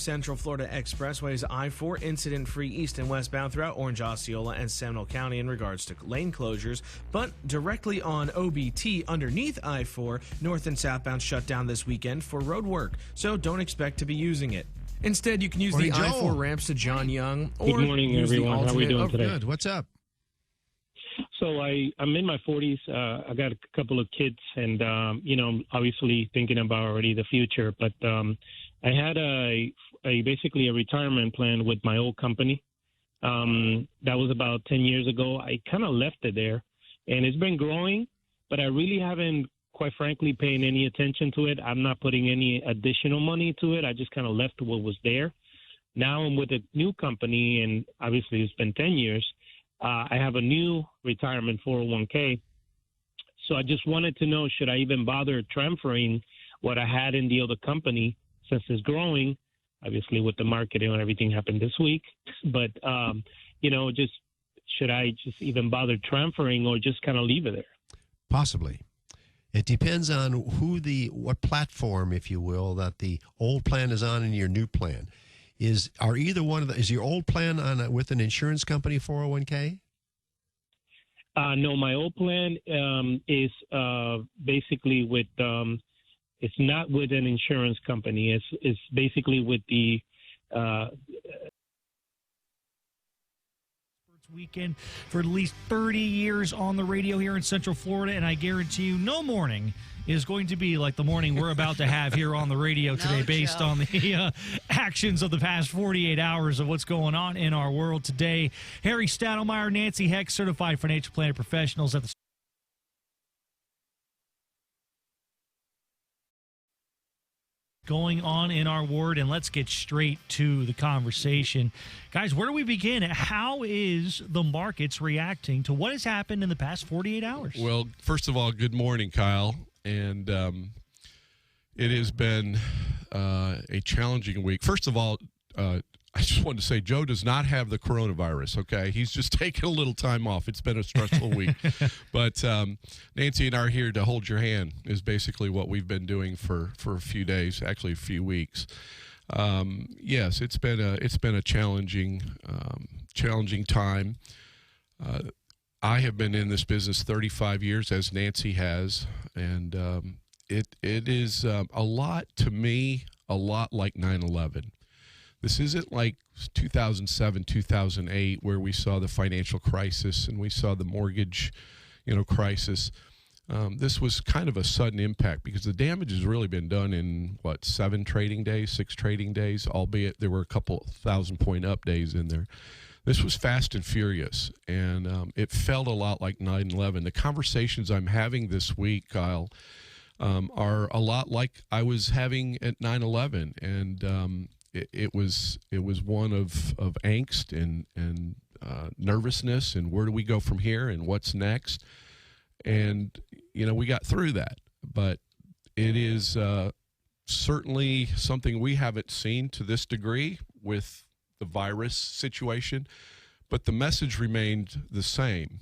Central Florida Expressway is I-4 incident-free east and westbound throughout Orange, Osceola, and Seminole County in regards to lane closures, but directly on OBT underneath I-4, north and southbound shut down this weekend for road work, so don't expect to be using it. Instead, you can use the I-4 ramps to John Young. Or good morning, everyone. How are we doing today? Good. What's up? So I'm in my 40s. I got a couple of kids, and obviously thinking about already the future. But I had basically a retirement plan with my old company. That was about 10 years ago. I kind of left it there, and it's been growing, but I really haven't, quite frankly, paying any attention to it. I'm not putting any additional money to it. I just kind of left what was there. Now I'm with a new company, and obviously it's been 10 years. I have a new retirement 401k. So I just wanted to know, should I even bother transferring what I had in the other company since it's growing, obviously with the marketing and everything happened this week. But, just should I just even bother transferring or just kind of leave it there? Possibly. It depends on what platform, if you will, that the old plan is on and your new plan. Is your old plan with an insurance company 401k? No, my old plan is basically with it's not with an insurance company. It's basically with the weekend for at least 30 years on the radio here in Central Florida, and I guarantee you no morning is going to be like the morning we're about to have here on the radio today, based on the actions of the past 48 hours of what's going on in our world today. Harry Stadalmeyer, Nancy Hecht, certified financial planner professionals at the going on in our ward, and let's get straight to the conversation. Guys, where do we begin? How is the markets reacting to what has happened in the past 48 hours? Well, first of all, good morning, Kyle. And it has been a challenging week. First of all, I just wanted to say Joe does not have the coronavirus, okay? He's just taking a little time off. It's been a stressful week. But Nancy and I are here to hold your hand is basically what we've been doing for a few days, actually a few weeks. Yes, it's been a challenging time. I have been in this business 35 years, as Nancy has, and it is a lot, to me, a lot like 9/11. This isn't like 2007, 2008, where we saw the financial crisis and we saw the mortgage, crisis. This was kind of a sudden impact because the damage has really been done in, 6 trading days, albeit there were a couple 1,000-point up days in there. This was fast and furious, and it felt a lot like 9/11. The conversations I'm having this week, Kyle, are a lot like I was having at 9/11, and it was one of angst and nervousness, and where do we go from here, and what's next? And we got through that, but it is certainly something we haven't seen to this degree with the virus situation, but the message remained the same,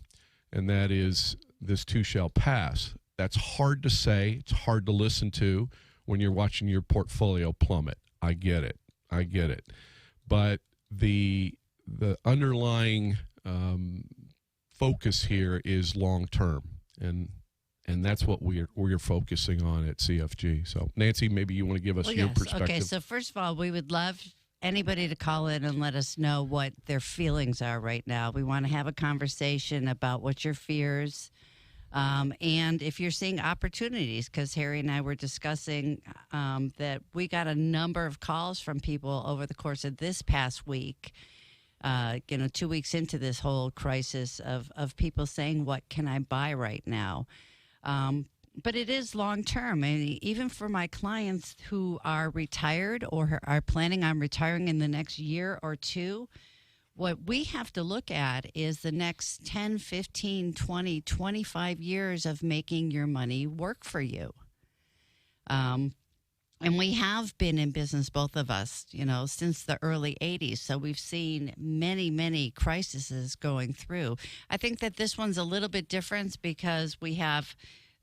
and that is this too shall pass. That's hard to say. It's hard to listen to when you're watching your portfolio plummet. I get it. But the underlying focus here is long term, and that's what we're focusing on at CFG. So, Nancy, maybe you want to give us your perspective. Okay, so first of all, we would love anybody to call in and let us know what their feelings are right now. We want to have a conversation about what your fears and if you're seeing opportunities, because Harry and I were discussing that we got a number of calls from people over the course of this past week, 2 weeks into this whole crisis of people saying, what can I buy right now? But it is long term. And even for my clients who are retired or are planning on retiring in the next year or two, what we have to look at is the next 10, 15, 20, 25 years of making your money work for you. And we have been in business, both of us, since the early 80s. So we've seen many, many crises going through. I think that this one's a little bit different because we have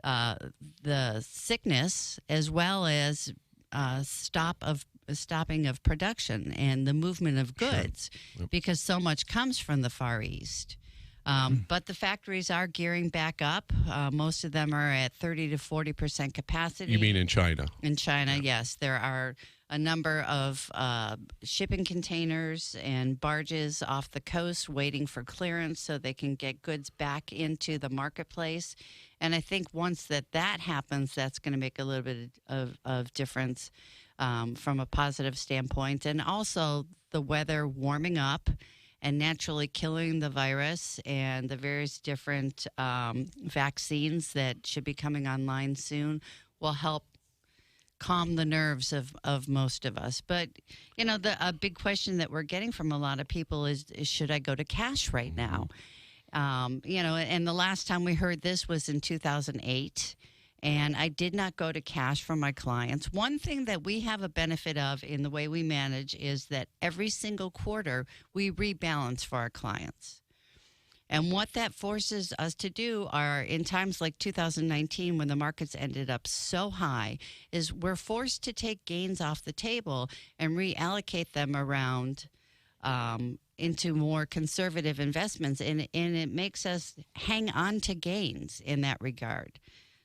the sickness as well as stop of stopping of production and the movement of goods, because so much comes from the Far East. But the factories are gearing back up. Most of them are at 30 to 40% capacity. You mean in China? In China, yes. There are a number of shipping containers and barges off the coast waiting for clearance so they can get goods back into the marketplace. And I think once that happens, that's going to make a little bit of difference from a positive standpoint. And also the weather warming up and naturally killing the virus, and the various different vaccines that should be coming online soon will help calm the nerves of most of us. But, a big question that we're getting from a lot of people is should I go to cash right now? And the last time we heard this was in 2008. And I did not go to cash for my clients. One thing that we have a benefit of in the way we manage is that every single quarter we rebalance for our clients. And what that forces us to do are, in times like 2019, when the markets ended up so high, is we're forced to take gains off the table and reallocate them around into more conservative investments. And it makes us hang on to gains in that regard.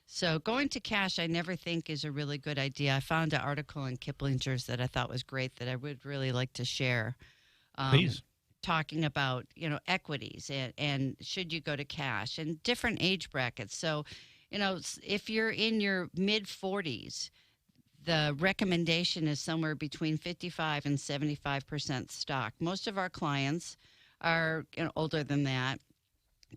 So going to cash, I never think is a really good idea. I found an article in Kiplinger's that I thought was great that I would really like to share. Please. Talking about, equities and should you go to cash and different age brackets. So, if you're in your mid-40s, the recommendation is somewhere between 55 and 75% stock. Most of our clients are older than that.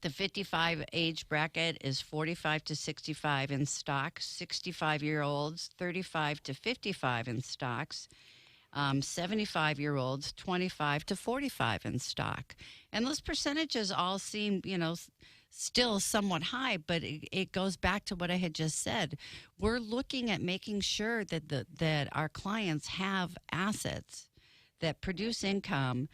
The 55 age bracket is 45 to 65 in stocks, 65-year-olds, 35 to 55 in stocks, 75-year-olds, 25 to 45 in stock. And those percentages all seem, still somewhat high, but it goes back to what I had just said. We're looking at making sure that our clients have assets that produce income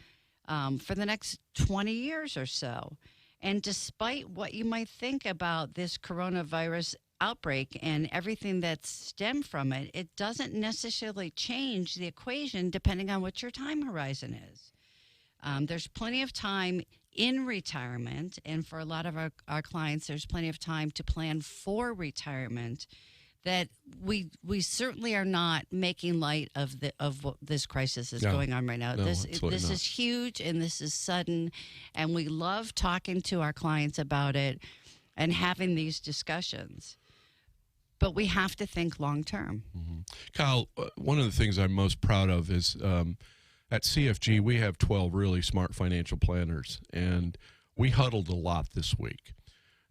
for the next 20 years or so. And despite what you might think about this coronavirus outbreak and everything that's stemmed from it, it doesn't necessarily change the equation depending on what your time horizon is. There's plenty of time in retirement, and for a lot of our clients, there's plenty of time to plan for retirement, that we certainly are not making light of what this crisis is going on right now. No, this absolutely not. is huge, and this is sudden, and we love talking to our clients about it and having these discussions. But we have to think long term. Mm-hmm. Kyle, one of the things I'm most proud of is at CFG we have 12 really smart financial planners, and we huddled a lot this week.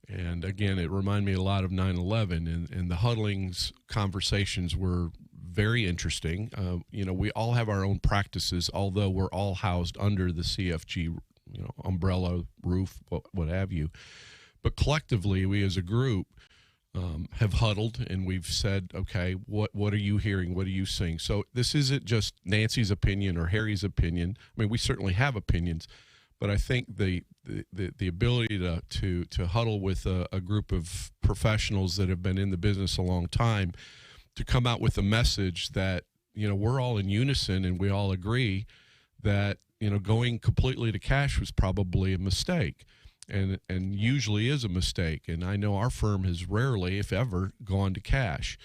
And again, it reminded me a lot of 9/11, and the huddlings conversations were very interesting. We all have our own practices, although we're all housed under the CFG, umbrella, roof, what have you. But collectively, we as a group have huddled, and we've said, okay, what are you hearing? What are you seeing? So this isn't just Nancy's opinion or Harry's opinion. I mean, we certainly have opinions, but I think the ability to huddle with a group of professionals that have been in the business a long time to come out with a message that, we're all in unison and we all agree that, going completely to cash was probably a mistake, and usually is a mistake. And I know our firm has rarely, if ever, gone to cash.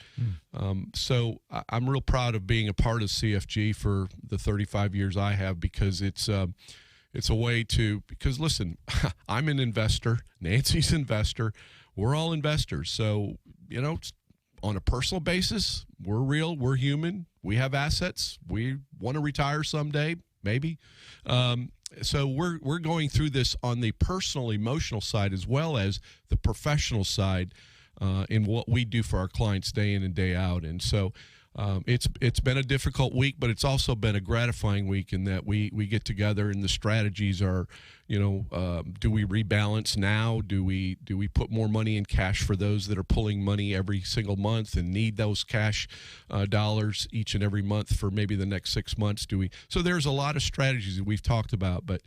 So I'm real proud of being a part of CFG for the 35 years I have, because it's a way to, because listen, I'm an investor, Nancy's an investor, we're all investors. So, on a personal basis, we're real, we're human, we have assets, we want to retire someday, maybe. So we're going through this on the personal, emotional side as well as the professional side in what we do for our clients day in and day out. And so it's been a difficult week, but it's also been a gratifying week in that we get together and the strategies are, do we rebalance now? Do we put more money in cash for those that are pulling money every single month and need those cash dollars each and every month for maybe the next 6 months? So there's a lot of strategies that we've talked about, but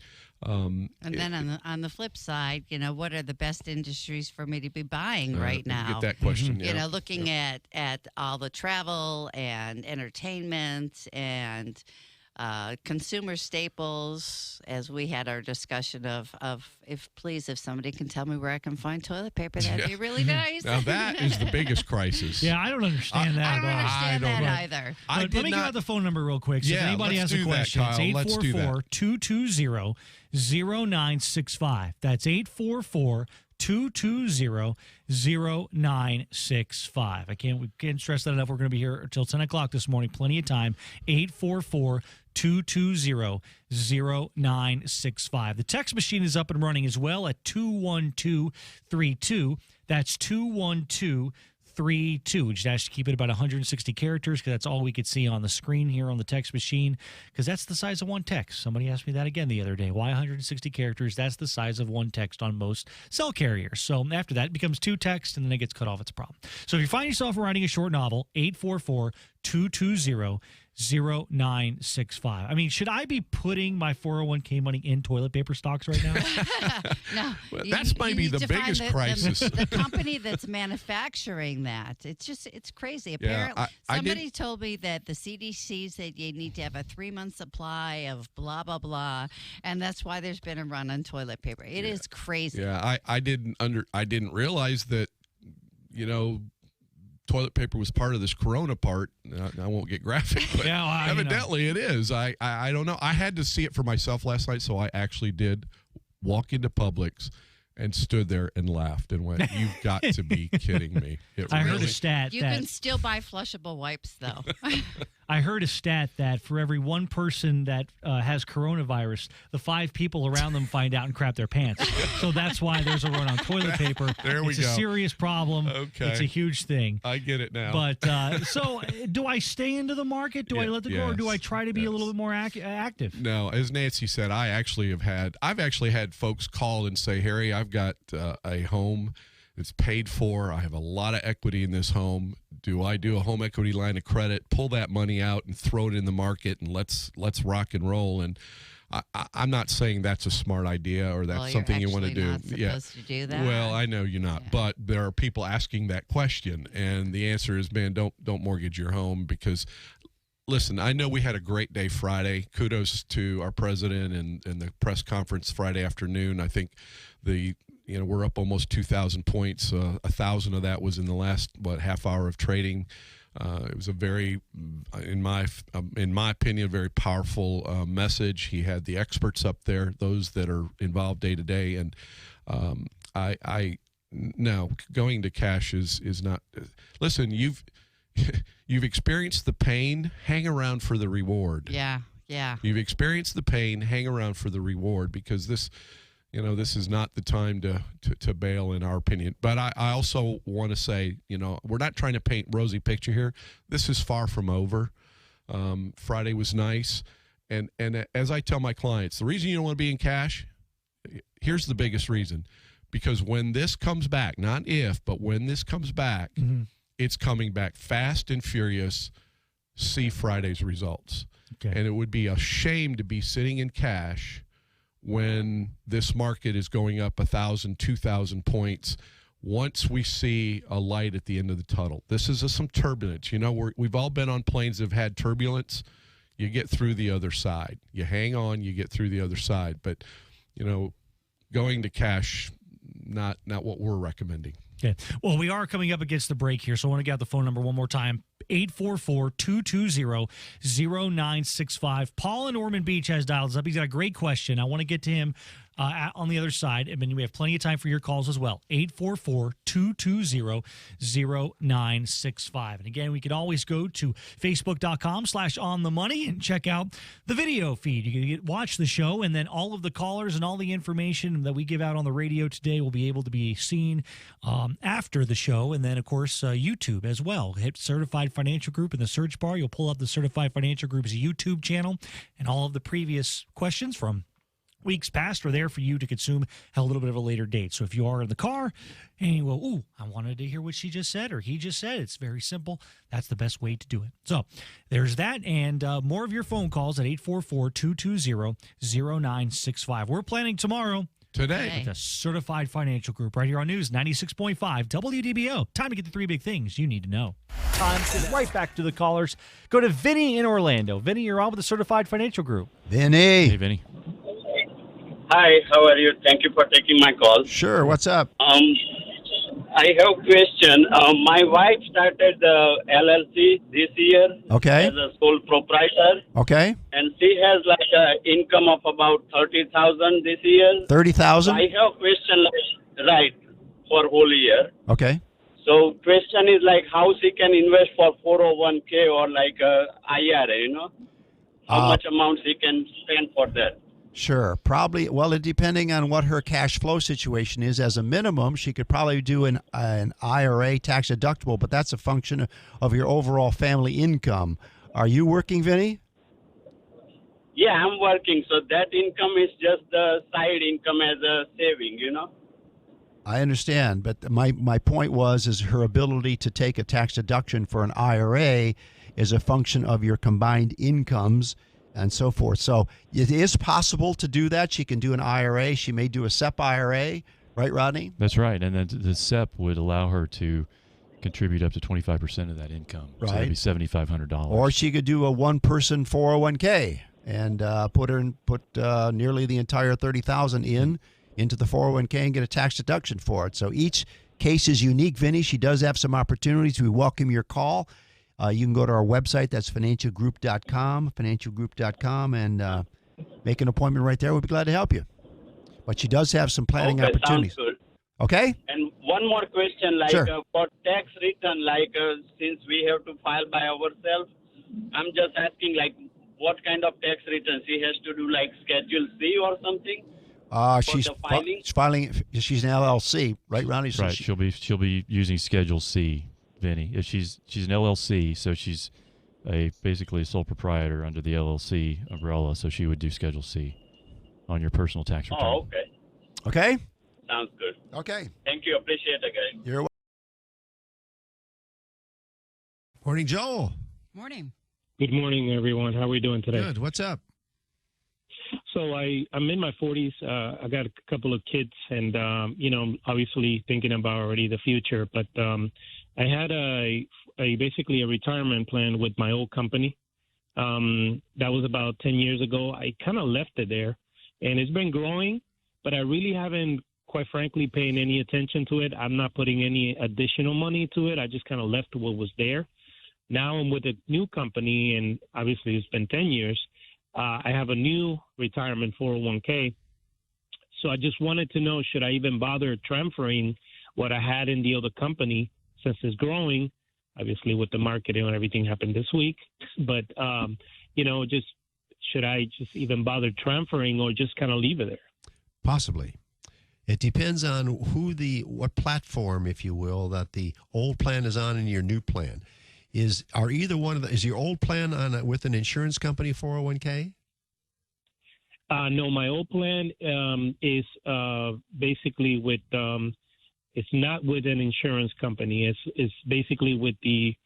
And then on the flip side, what are the best industries for me to be buying right now? Get that question. Yeah. Looking at all the travel and entertainment and consumer staples, as we had our discussion of if somebody can tell me where I can find toilet paper, that'd be really nice. Now that is the biggest crisis. Yeah, I don't understand that I at don't all. understand that either. Let me give out the phone number real quick. So if anybody has a question, it's 844-220-0965. That's 844-220-0965. We can't stress that enough. We're going to be here until 10 o'clock this morning. Plenty of time. 844-220-0965. The text machine is up and running as well at 21232. That's 21232. We just asked to keep it about 160 characters because that's all we could see on the screen here on the text machine, because that's the size of one text. Somebody asked me that again the other day. Why 160 characters? That's the size of one text on most cell carriers. So after that, it becomes two texts, and then it gets cut off. It's a problem. So if you find yourself writing a short novel, 844-220-0965. I mean, should I be putting my 401k money in toilet paper stocks right now? No. Well, that's maybe the biggest crisis. The company that's manufacturing that. It's crazy. Apparently, somebody told me that the CDC said you need to have a 3-month supply of blah, blah, blah. And that's why there's been a run on toilet paper. It is crazy. Yeah, I didn't realize that, toilet paper was part of this corona part. I won't get graphic, but evidently it is. I don't know. I had to see it for myself last night, so I actually did walk into Publix and stood there and laughed and went, "You've got to be kidding me." I heard a stat you can still buy flushable wipes, though. I heard a stat that for every one person that has coronavirus, the 5 people around them find out and crap their pants. So that's why there's a run on toilet paper. There we go. It's a serious problem. Okay. It's a huge thing. I get it now. But so do I stay into the market? Do I let it go, or do I try to be a little bit more active? No, as Nancy said, I've actually had folks call and say, "Harry, I've got a home that's paid for. I have a lot of equity in this home. Do I do a home equity line of credit, pull that money out and throw it in the market, and let's rock and roll?" And I'm not saying that's a smart idea or that's something you want to do. Not supposed to do that. Well, I know you're not, but there are people asking that question, and the answer is, man, don't mortgage your home because. Listen, I know we had a great day Friday. Kudos to our president and the press conference Friday afternoon. I think we're up almost 2,000 points. 1,000 of that was in the last half hour of trading. It was a very, in my opinion, very powerful message. He had the experts up there, those that are involved day to day, and no, going to cash is not. Listen, you've experienced the pain. Hang around for the reward. Yeah. You've experienced the pain. Hang around for the reward because this is not the time to bail, in our opinion. But I also want to say, we're not trying to paint rosy picture here. This is far from over. Friday was nice, and as I tell my clients, the reason you don't want to be in cash, here's the biggest reason, because when this comes back, not if, but when this comes back. Mm-hmm. It's coming back fast and furious. See Friday's results. Okay. And it would be a shame to be sitting in cash when this market is going up 1,000, 2,000 points once we see a light at the end of the tunnel. This is some turbulence. We've all been on planes that have had turbulence. You get through the other side. You hang on, you get through the other side. But, going to cash, not what we're recommending. Okay. Well, we are coming up against the break here, so I want to get out the phone number one more time. 844-220-0965. Paul in Ormond Beach has dialed us up. He's got a great question. I want to get to him on the other side. I mean, we have plenty of time for your calls as well. 844-220-0965. And again, we can always go to facebook.com/onthemoney and check out the video feed. You can watch the show, and then all of the callers and all the information that we give out on the radio today will be able to be seen after the show. And then, of course, YouTube as well. Hit Certified Financial Group in the search bar. You'll pull up the Certified Financial Group's YouTube channel and all of the previous questions from weeks past are there for you to consume at a little bit of a later date. So if you are in the car and you go, ooh, I wanted to hear what she just said or he just said, it's very simple. That's the best way to do it. So there's that, and more of your phone calls at 844-220-0965. We're planning tomorrow. Today. The Certified Financial Group right here on News 96.5 WDBO. Time to get the three big things you need to know. Time to right back to the callers. Go to Vinny in Orlando. Vinny, you're on with the Certified Financial Group. Vinny. Hey, Vinny. Hi, how are you? Thank you for taking my call. Sure, what's up? I have a question. My wife started the LLC this year Okay. as a sole proprietor, Okay. and she has like an income of about 30,000 this year. 30,000? I have a question, right, for whole year. Okay. So question is like how she can invest for 401k or like IRA, how much amount she can spend for that. Sure. Probably, well, depending on what her cash flow situation is, as a minimum, she could probably do an IRA tax deductible, but that's a function of your overall family income. Are you working, Vinny? Yeah, I'm working, so that income is just the side income as a saving, I understand, but my point is her ability to take a tax deduction for an IRA is a function of your combined incomes and so forth. So it is possible to do that. She can do an IRA. She may do a SEP IRA, right, Rodney? That's right. And then the SEP would allow her to contribute up to 25% of that income. Right. So that'd be $7,500. Or she could do a one-person 401k and put nearly the entire $30,000 into the 401k and get a tax deduction for it. So each case is unique, Vinny. She does have some opportunities. We welcome your call. You can go to our website. That's financialgroup.com, and make an appointment right there. We'll be glad to help you. But she does have some planning opportunities. Sounds good. Okay? And one more question, like Sure. For tax return, since we have to file by ourselves, I'm just asking, what kind of tax return she has to do, like Schedule C or something? She's the filing? She's an LLC, right, Ronnie? So right. She'll be using Schedule C, Vinny. If she's an LLC, so she's basically a sole proprietor under the LLC umbrella, so she would do Schedule C on your personal tax return. Oh, okay. Okay? Sounds good. Okay. Thank you. Appreciate it, guys. You're welcome. Morning, Joel. Morning. Good morning, everyone. How are we doing today? Good. What's up? So I'm in my 40s. I got a couple of kids, and obviously thinking about already the future. But I had basically a retirement plan with my old company. That was about 10 years ago. I kind of left it there, and it's been growing, but I really haven't, quite frankly, paying any attention to it. I'm not putting any additional money to it. I just kind of left what was there. Now I'm with a new company, and obviously it's been 10 years. I have a new retirement 401k. So I just wanted to know, should I even bother transferring what I had in the other company since it's growing? Obviously, with the marketing and everything happened this week. But, just should I just even bother transferring or just kind of leave it there? Possibly. It depends on what platform, if you will, that the old plan is on and your new plan. Is your old plan with an insurance company 401k? No, my old plan is basically with it's not with an insurance company. It's basically with the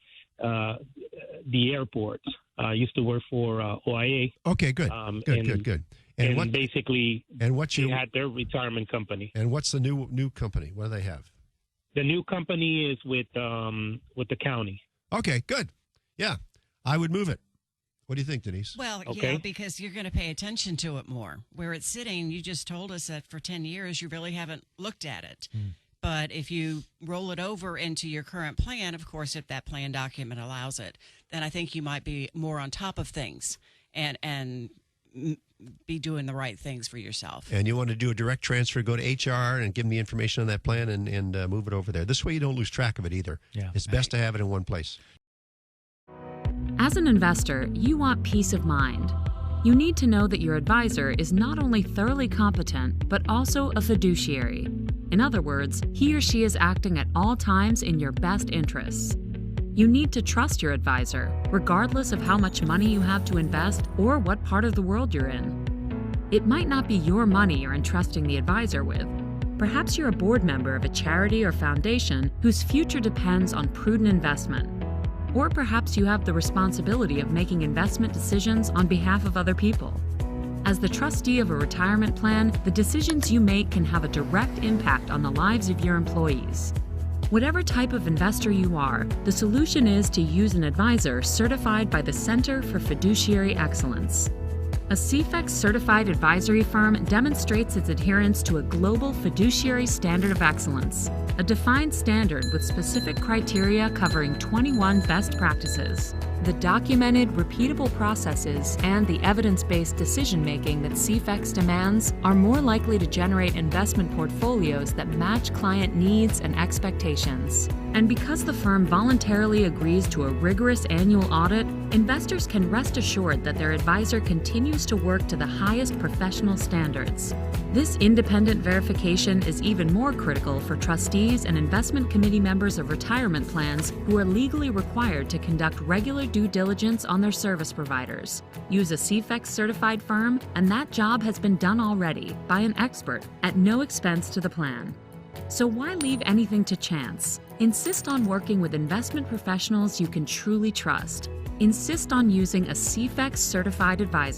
airports. I used to work for OIA. Okay, good. Good. And what basically, they had their retirement company. And what's the new company? What do they have? The new company is with the county. Okay, good. Yeah, I would move it. What do you think, Denise? Well, Okay. because you're going to pay attention to it more. Where it's sitting, you just told us that for 10 years you really haven't looked at it. But if you roll it over into your current plan, of course, if that plan document allows it, then I think you might be more on top of things and be doing the right things for yourself. And you want to do a direct transfer, go to HR and give them the information on that plan and move it over there. This way you don't lose track of it either. Yeah. It's best to have it in one place. As an investor, you want peace of mind. You need to know that your advisor is not only thoroughly competent, but also a fiduciary. In other words, he or she is acting at all times in your best interests. You need to trust your advisor, regardless of how much money you have to invest or what part of the world you're in. It might not be your money you're entrusting the advisor with. Perhaps you're a board member of a charity or foundation whose future depends on prudent investment. Or perhaps you have the responsibility of making investment decisions on behalf of other people. As the trustee of a retirement plan, the decisions you make can have a direct impact on the lives of your employees. Whatever type of investor you are, the solution is to use an advisor certified by the Center for Fiduciary Excellence. A CFEX certified advisory firm demonstrates its adherence to a global fiduciary standard of excellence, a defined standard with specific criteria covering 21 best practices. The documented, repeatable processes and the evidence-based decision-making that CFEX demands are more likely to generate investment portfolios that match client needs and expectations. And because the firm voluntarily agrees to a rigorous annual audit, investors can rest assured that their advisor continues to work to the highest professional standards. This independent verification is even more critical for trustees and investment committee members of retirement plans who are legally required to conduct regular due diligence on their service providers. Use a CFEX certified firm, and that job has been done already by an expert at no expense to the plan. So why leave anything to chance? Insist on working with investment professionals you can truly trust. Insist on using a CFEX certified advisor.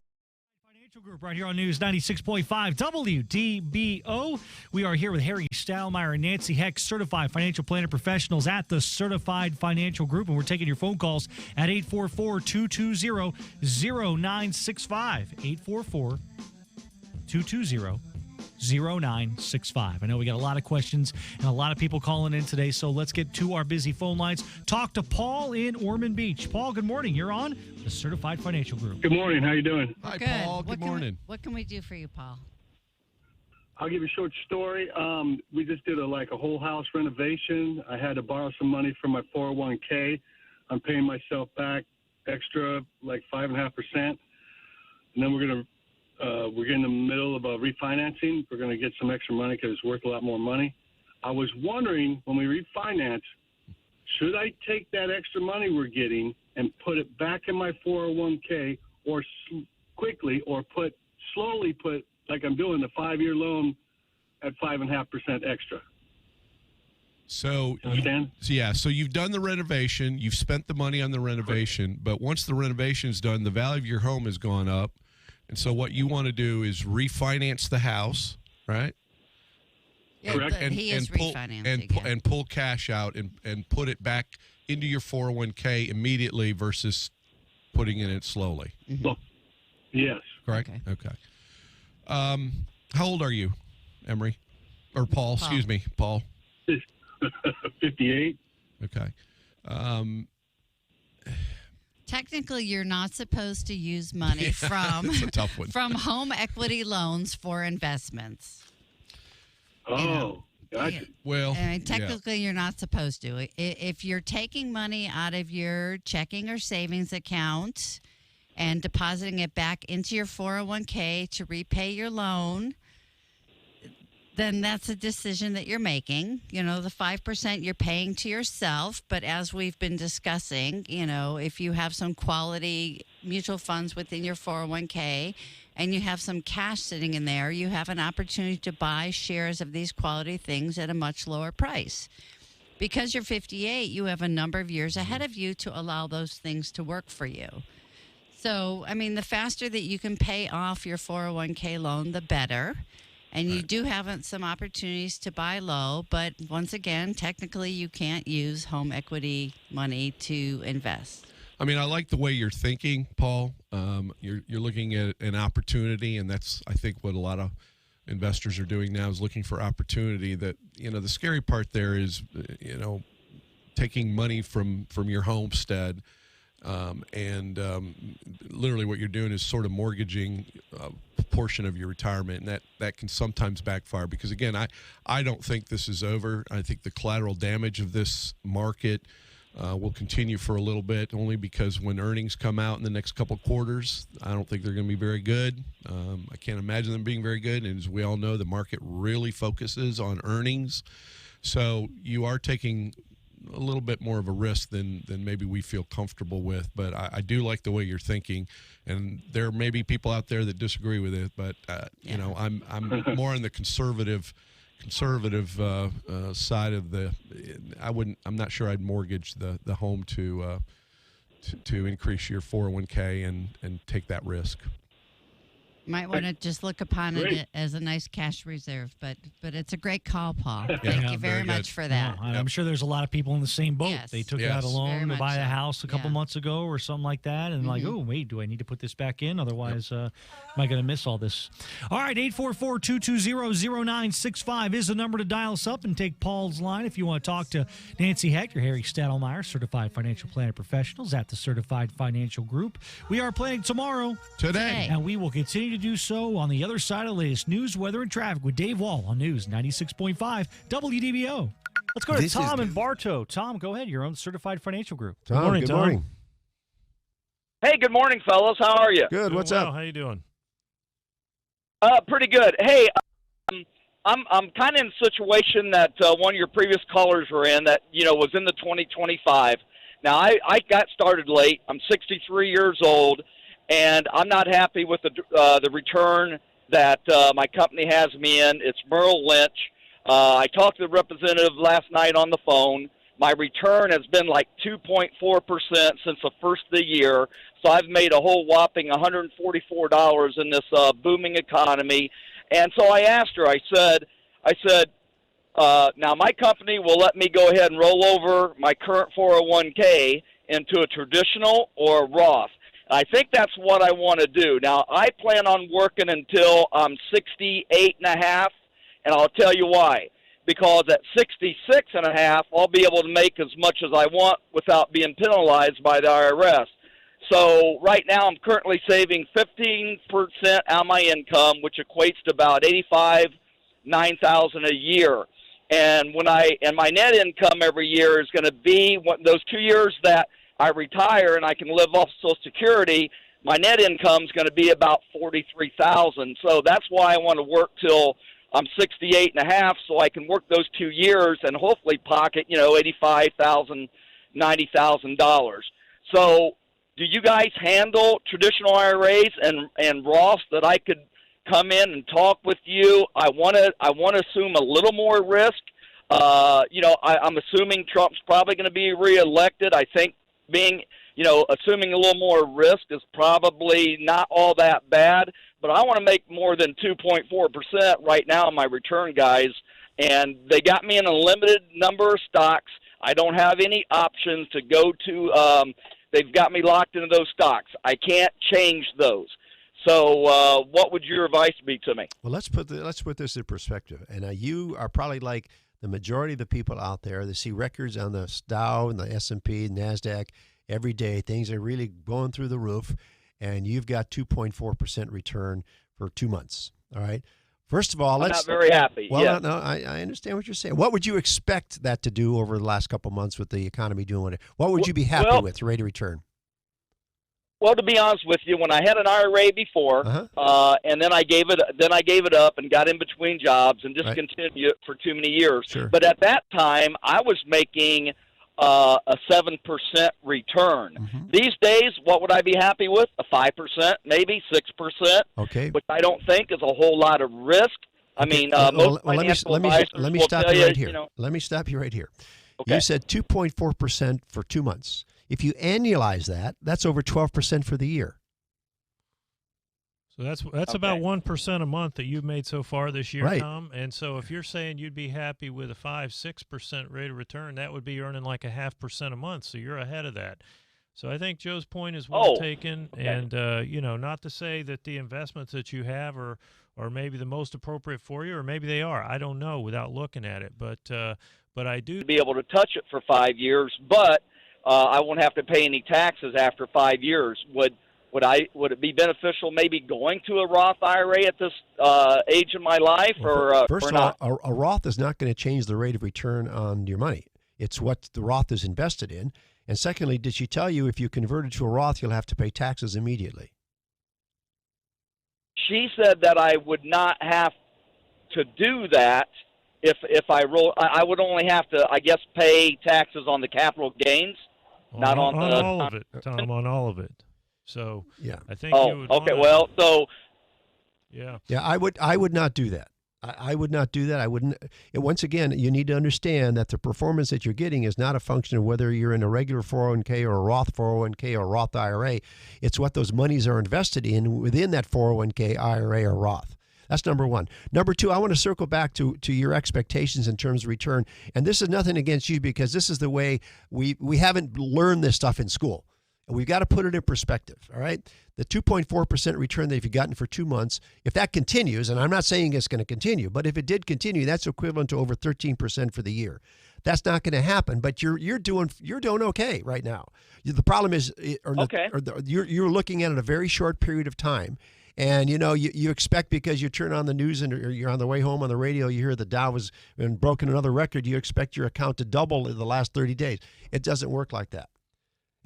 Group right here on News 96.5 WDBO. We are here with Harry Stadalmeyer and Nancy Hecht, certified financial planner professionals at the Certified Financial Group, and we're taking your phone calls at 844-220-0965. 844-220-0965. I know we got a lot of questions and a lot of people calling in today, so let's get to our busy phone lines. Talk to Paul in Ormond Beach. Paul, good morning. You're on the Certified Financial Group. Good morning. How you doing? Hi, Good. Paul. Good morning. What can we do for you, Paul? I'll give you a short story. We just did a whole house renovation. I had to borrow some money from my 401k. I'm paying myself back extra, 5.5%. And then we're in the middle of refinancing. We're going to get some extra money because it's worth a lot more money. I was wondering, when we refinance, should I take that extra money we're getting and put it back in my 401k, or slowly put, like I'm doing, the 5-year loan at 5.5% extra? So you've done the renovation, you've spent the money on the renovation, but once the renovation is done, the value of your home has gone up. And so what you want to do is refinance the house, right? Yeah, Correct. he is refinancing. And pull cash out and put it back into your 401k immediately versus putting in it slowly. Mm-hmm. Well, yes. Correct? Okay. How old are you, Emery? Or Paul, excuse me, Paul. 58. Okay. Technically, you're not supposed to use money from That's a tough one. from home equity loans for investments. Oh, gotcha. Yeah. Well, technically, you're not supposed to. If you're taking money out of your checking or savings account and depositing it back into your 401k to repay your loan, then that's a decision that you're making. The 5% you're paying to yourself. But as we've been discussing, if you have some quality mutual funds within your 401k and you have some cash sitting in there, you have an opportunity to buy shares of these quality things at a much lower price. Because you're 58, you have a number of years ahead of you to allow those things to work for you. So, the faster that you can pay off your 401k loan, the better. And you do have some opportunities to buy low, but once again, technically you can't use home equity money to invest. I like the way you're thinking, Paul. You're looking at an opportunity, and that's, I think, what a lot of investors are doing now, is looking for opportunity. That, the scary part there is, taking money from your homestead, and literally what you're doing is sort of mortgaging a portion of your retirement, and that can sometimes backfire, because again, I don't think this is over. I think the collateral damage of this market will continue for a little bit, only because when earnings come out in the next couple of quarters, I don't think they're going to be very good. I can't imagine them being very good, and as we all know, the market really focuses on earnings. So you are taking a little bit more of a risk than maybe we feel comfortable with. But I do like the way you're thinking, and there may be people out there that disagree with it. But you know, I'm more on the conservative side of the. I'm not sure I'd mortgage the home to increase your 401k and take that risk. Might want to just look upon it as a nice cash reserve, but it's a great call, Paul. Thank you very much for that. No, I'm sure there's a lot of people in the same boat. Yes. They took out a loan to buy a house a couple months ago or something like that, and like, oh, wait, do I need to put this back in? Otherwise, am I going to miss all this? All right, 844-220-0965 is the number to dial us up and take Paul's line if you want to talk to Nancy Hecht or Harry Stadalmeyer, Certified Financial Planner Professionals at the Certified Financial Group. We are planning tomorrow. Today. And we will continue to do so on the other side of the latest news, weather, and traffic with Dave Wall on News 96.5 WDBO. Let's go to Tom and Bartow. Tom, go ahead. You're on the Certified Financial Group. Tom, good morning, good Tom. morning. Hey, good morning, fellas. How are you? Good. What's up? up? How you doing? Pretty good. Hey, I'm kind of in a situation that one of your previous callers were in that, was in the 2025. Now, I got started late. I'm 63 years old, and I'm not happy with the return that my company has me in. It's Merrill Lynch. I talked to the representative last night on the phone. My return has been like 2.4% since the first of the year. So I've made a whole whopping $144 in this booming economy. And so I asked her, I said, now my company will let me go ahead and roll over my current 401k into a traditional or a Roth. I think that's what I want to do. Now, I plan on working until I'm 68 and a half, and I'll tell you why. Because at 66 and a half, I'll be able to make as much as I want without being penalized by the IRS. So right now I'm currently saving 15% out of my income, which equates to about $9,000 a year. And my net income every year is going to be those 2 years that I retire and I can live off Social Security. My net income is going to be about $43,000. So that's why I want to work till I'm 68 and a half, so I can work those 2 years and hopefully pocket, $85,000, $90,000. So do you guys handle traditional IRAs and Roths that I could come in and talk with you? I want to assume a little more risk. I'm assuming Trump's probably going to be reelected. I think assuming a little more risk is probably not all that bad. But I want to make more than 2.4% right now on my return, guys. And they got me in a limited number of stocks. I don't have any options to go to. They've got me locked into those stocks. I can't change those. So what would your advice be to me? Well, let's put this in perspective. And you are probably like the majority of the people out there that see records on the Dow and the S&P, NASDAQ every day. Things are really going through the roof. And you've got 2.4% return for 2 months. All right. First of all, I'm not very happy. Well, yeah. no, I understand what you're saying. What would you expect that to do over the last couple of months with the economy doing it? What would you be happy with, rate of return? Well, to be honest with you, when I had an IRA before, and then I gave it up and got in between jobs and just continued for too many years. Sure. But at that time, I was making a 7% return. Mm-hmm. These days, what would I be happy with? A 5%, maybe 6%. Okay. Which I don't think is a whole lot of risk. I mean, most financial advisors let me will stop tell you right you, here. Let me stop you right here. Okay. You said 2.4% for 2 months. If you annualize that, that's over 12% for the year. So that's about 1% a month that you've made so far this year, right. Tom. And so if you're saying you'd be happy with a 5-6% rate of return, that would be earning like a 0.5% a month. So you're ahead of that. So I think Joe's point is well taken. Okay. And not to say that the investments that you have are maybe the most appropriate for you, or maybe they are. I don't know without looking at it. But I do be able to touch it for 5 years, but I won't have to pay any taxes after 5 years. Would it be beneficial maybe going to a Roth IRA at this age of my life, first or of not? all, a Roth is not going to change the rate of return on your money. It's what the Roth is invested in. And secondly, did she tell you if you convert it to a Roth, you'll have to pay taxes immediately? She said that I would not have to do that if I roll, I would only have to, I guess, pay taxes on the capital gains, not on all of it, Tom, on all of it. So yeah, I think. Oh, you would okay. wanna, Well, so yeah. I would not do that. I would not do that. I wouldn't. Once again, you need to understand that the performance that you're getting is not a function of whether you're in a regular 401k or a Roth 401k or a Roth IRA. It's what those monies are invested in within that 401k, IRA, or Roth. That's number one. Number two, I want to circle back to your expectations in terms of return. And this is nothing against you, because this is the way we haven't learned this stuff in school. We've got to put it in perspective, all right? The 2.4% return that you've gotten for 2 months, if that continues, and I'm not saying it's going to continue, but if it did continue, that's equivalent to over 13% for the year. That's not going to happen, but you're doing okay right now. The problem is, you're looking at it a very short period of time, and you expect, because you turn on the news and you're on the way home on the radio, you hear the Dow has been broken another record, you expect your account to double in the last 30 days. It doesn't work like that.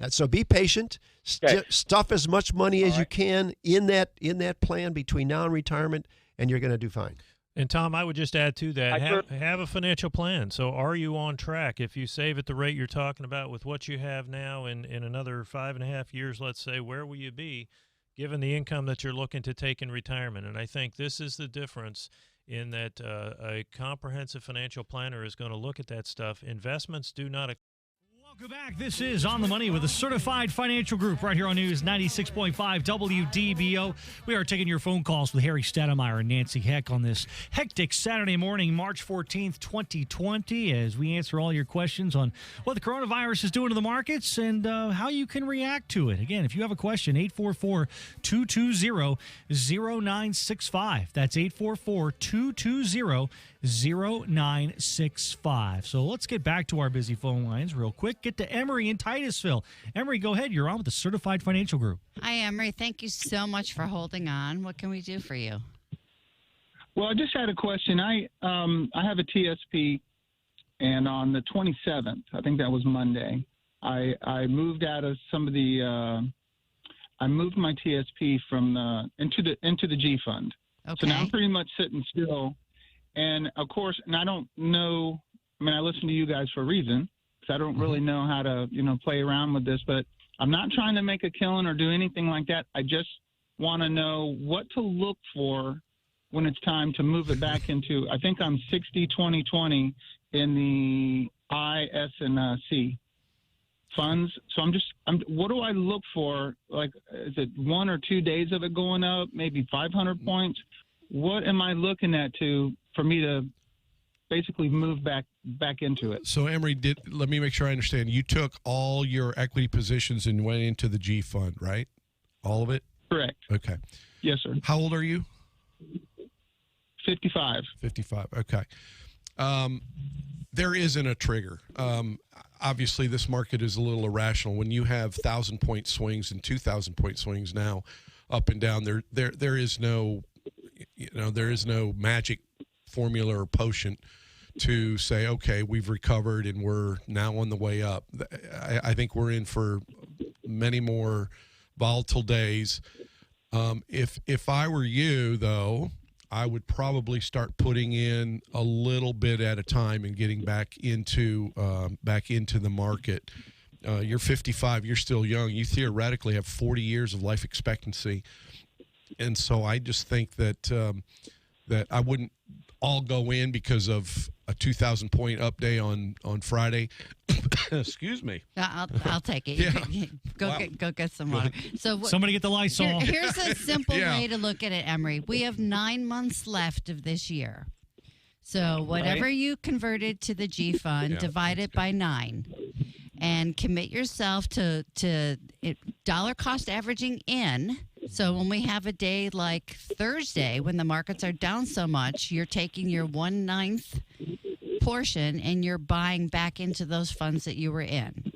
So be patient. Stuff as much money as you can in that plan between now and retirement, and you're going to do fine. And Tom, I would just add to that, have a financial plan. So are you on track? If you save at the rate you're talking about with what you have now in another 5.5 years, let's say, where will you be given the income that you're looking to take in retirement? And I think this is the difference in that a comprehensive financial planner is going to look at that stuff. Investments do not. Welcome back. This is On the Money with a certified financial group right here on News 96.5 WDBO. We are taking your phone calls with Harry Stadalmeyer and Nancy Hecht on this hectic Saturday morning, March 14th, 2020, as we answer all your questions on what the coronavirus is doing to the markets and how you can react to it. Again, if you have a question, 844-220-0965. That's 844-220-0965. So let's get back to our busy phone lines real quick. Get to Emery in Titusville. Emery, go ahead. You're on with the Certified Financial Group. Hi, Emery. Thank you so much for holding on. What can we do for you? Well, I just had a question. I have a TSP, and on the 27th, I think that was Monday, I moved out of some of the I moved my TSP from into the G fund. Okay. So now I'm pretty much sitting still. And of course, and I don't know. I mean, I listen to you guys for a reason, because I don't really know how to play around with this. But I'm not trying to make a killing or do anything like that. I just want to know what to look for when it's time to move it back into. I think I'm 60-20-20 in the I, S, and C funds. So what do I look for? Like, is it 1 or 2 days of it going up, maybe 500 points? What am I looking at for me to basically move back into it? So, Emery, let me make sure I understand. You took all your equity positions and went into the G fund, right? All of it? Correct. Okay. Yes, sir. How old are you? 55. 55. Okay. There isn't a trigger. Obviously, this market is a little irrational. When you have 1,000-point swings and 2,000-point swings now, up and down, there is no, there is no magic formula or potion to say, okay, we've recovered and we're now on the way up. I think we're in for many more volatile days. If I were you, though, I would probably start putting in a little bit at a time and getting back into the market. You're 55. You're still young. You theoretically have 40 years of life expectancy, and so I just think that that I wouldn't all go in because of a 2,000-point up day on Friday. Excuse me. I'll take it. Yeah. Go get some water. So somebody get the Lysol. Here's a simple way to look at it, Emery. We have 9 months left of this year. So whatever you converted to the G fund, divide it by 9, and commit yourself to dollar cost averaging in. So when we have a day like Thursday, when the markets are down so much, you're taking your 1/9 portion and you're buying back into those funds that you were in.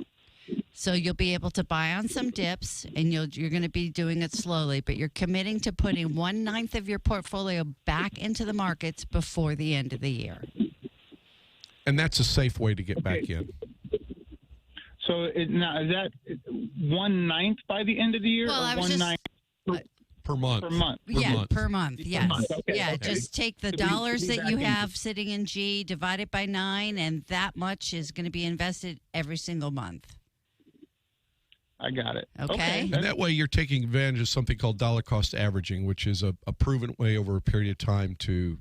So you'll be able to buy on some dips, and you're going to be doing it slowly, but you're committing to putting 1/9 of your portfolio back into the markets before the end of the year. And that's a safe way to get back in. So now is that 1/9 by the end of the year, Well, or I was 1/9? Per month. Per month. Per month. Yes. Okay, okay. Just take the To dollars be that you back have sitting in G, divide it by 9, and that much is going to be invested every single month. I got it. Okay. And that way you're taking advantage of something called dollar cost averaging, which is a proven way over a period of time to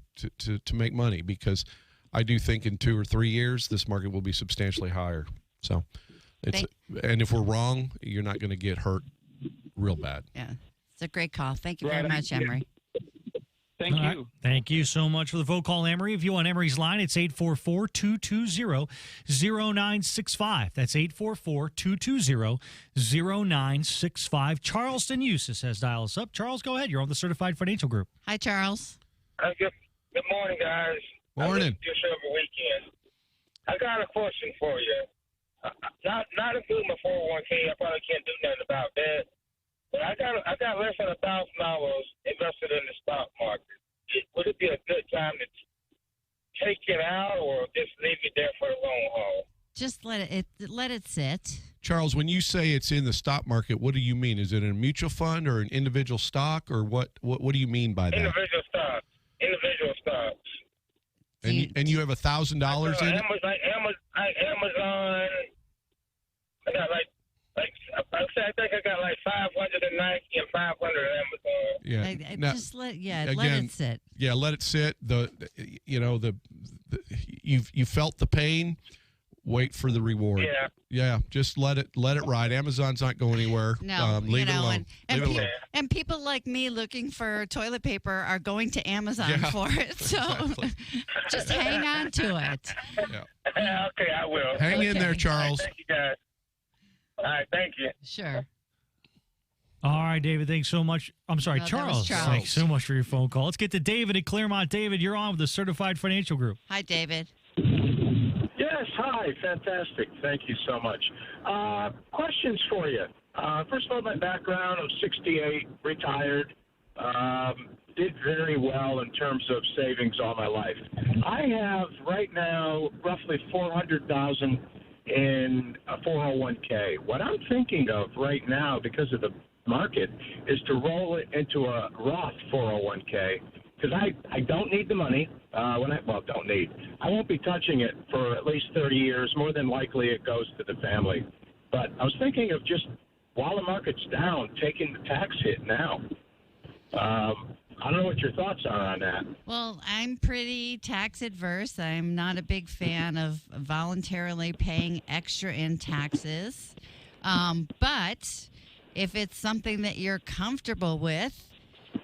make money, because I do think in 2 or 3 years this market will be substantially higher. So and if we're wrong, you're not going to get hurt real bad. Yeah. It's a great call. Thank you very much, Emery. Thank you. Right. Thank you so much for the phone call, Emery. If you want Emery's line, it's 844-220-0965. That's 844-220-0965. Charleston Eustace has dialed us up. Charles, go ahead. You're on the Certified Financial Group. Hi, Charles. Good morning, guys. Morning. I listened to your show every weekend. I got a question for you. Not including my 401k, I probably can't do nothing about that. But I got less than $1,000 invested in the stock market. Would it be a good time to take it out, or just leave it there for the long haul? Just let it sit. Charles, when you say it's in the stock market, what do you mean? Is it a mutual fund or an individual stock, or what do you mean by that? Individual stocks. And you have $1,000 in it? Amazon. I think I got like 500 in Nike and 500 in Amazon. Yeah. Now, just let it sit. Yeah, let it sit. You felt the pain. Wait for the reward. Yeah. Just let it ride. Amazon's not going anywhere. No, leave it alone. And people like me looking for toilet paper are going to Amazon for it. So just hang on to it. Yeah. Okay, I will. Hang in there, Charles. Thank you, guys. All right, thank you. Sure. All right, David, thanks so much. I'm sorry, No, that was Charles. Charles. Thanks so much for your phone call. Let's get to David at Claremont. David, you're on with the Certified Financial Group. Hi, David. Yes, hi. Fantastic. Thank you so much. Questions for you. First of all, my background, I'm 68, retired, did very well in terms of savings all my life. I have right now roughly $400,000 in a 401k. What I'm thinking of right now, because of the market, is to roll it into a Roth 401k, because I don't need the money. Don't need. I won't be touching it for at least 30 years. More than likely it goes to the family. But I was thinking of just, while the market's down, taking the tax hit now. I don't know what your thoughts are on that. Well, I'm pretty tax adverse. I'm not a big fan of voluntarily paying extra in taxes. But if it's something that you're comfortable with,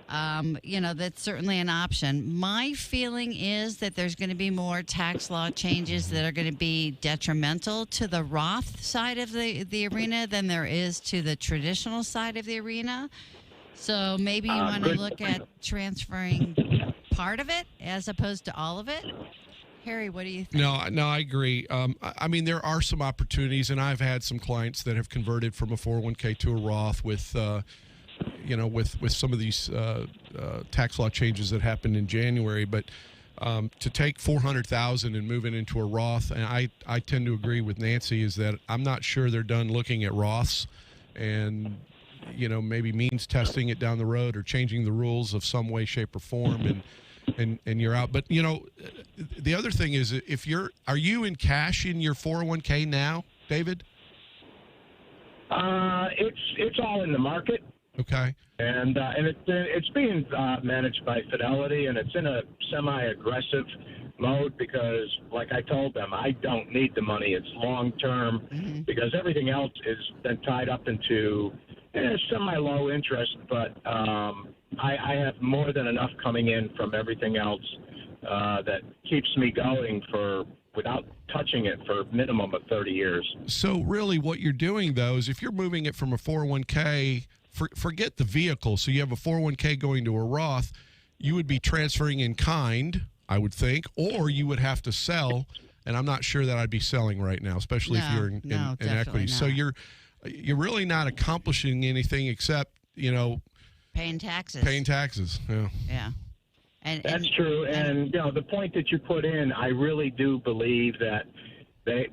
that's certainly an option. My feeling is that there's going to be more tax law changes that are going to be detrimental to the Roth side of the arena than there is to the traditional side of the arena. So maybe you want to look at transferring part of it as opposed to all of it. Harry, what do you think? No, I agree. I mean, there are some opportunities, and I've had some clients that have converted from a 401k to a Roth with some of these tax law changes that happened in January. But to take $400,000 and move it into a Roth, and I tend to agree with Nancy, is that I'm not sure they're done looking at Roths, and maybe means testing it down the road or changing the rules of some way, shape, or form, and you're out. But the other thing is, are you in cash in your 401k now, David? It's all in the market. Okay. And it's being managed by Fidelity, and it's in a semi-aggressive mode because, like I told them, I don't need the money. It's long-term because everything else is then tied up into semi-low interest, but I have more than enough coming in from everything else that keeps me going without touching it for a minimum of 30 years. So really what you're doing, though, is if you're moving it from a 401k, forget the vehicle. So you have a 401k going to a Roth, you would be transferring in kind, I would think, or you would have to sell, and I'm not sure that I'd be selling right now, especially if you're in equity. So you're really not accomplishing anything except, paying taxes. Yeah. That's true. And the point that you put in, I really do believe that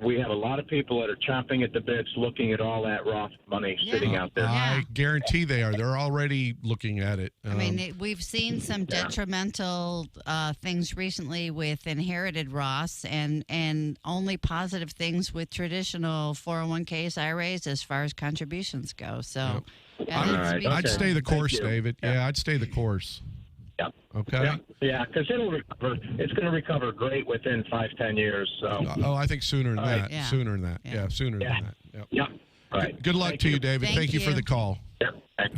We have a lot of people that are chomping at the bits looking at all that Roth money sitting out there. I guarantee they are. They're already looking at it. I mean, we've seen some detrimental things recently with inherited Roths and only positive things with traditional 401ks, IRAs as far as contributions go. So I'd stay the course, David. Yeah, I'd stay the course. Yep. Okay. Yeah, because it'll recover. It's going to recover great within 5-10 years. So. I think sooner than that. Yeah. Sooner than that. Yeah, sooner than that. Yep. Yeah. All right. Good luck to you, David. Thank you for the call.